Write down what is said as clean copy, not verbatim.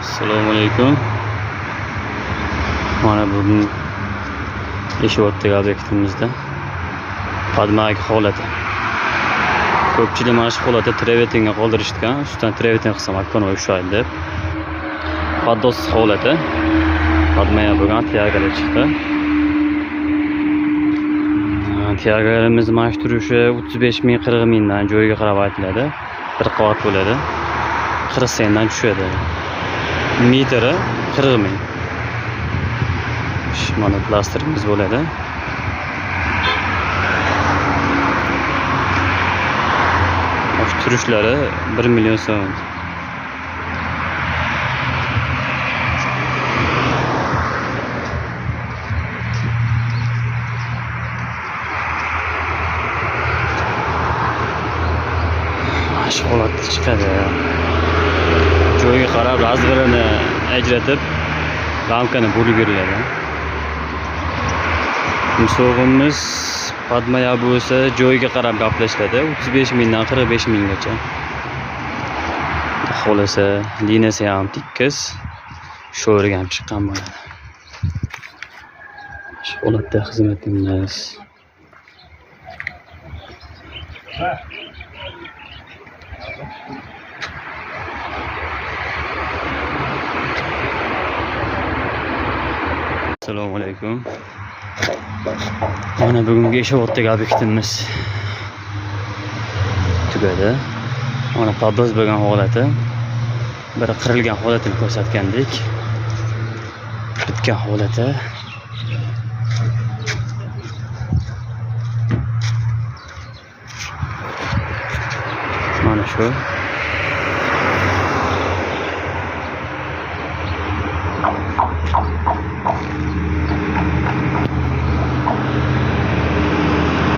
Assalomu alaykum. Mana bugun Yeshavodagi obyektimizda Padmagi holati. Ko'pchilik mana shu holatda trevetingga qoldirishgan. Ustidan treveting qilsam akon o'xshaydi deb. Paddos holati. Padmaya bo'lgan tiyagalar chiqdi. Tiyagarimiz mana shu turishi 35 ming 40 mingdan joyiga qarab aytiladi. Bir qavat bo'ladi. 40 sendan tushadi. Metri 40 ming. Mana plastrimiz bo'ladi. Turishlari 1 million so'm. Shu holatda chiqadi. Joyiga qarab razmerini ajratib, ramkani bo'lib beriladi. Misog'imiz Padmaya bo'lsa joyiga qarab gaplashiladi. 35 mingdan 45 minggacha. Xolasa liniyasi ham tekis, sho'riga ham chiqqan bo'ladi. Shu holatda xizmatimiz. Assalomu alaykum. Mana bugungi Yeshavodagi obyektimiz tugadi. Mana paddos bo'lgan holati, bir qirilgan holatini ko'rsatgandik. Bitgan holati. Mana shu.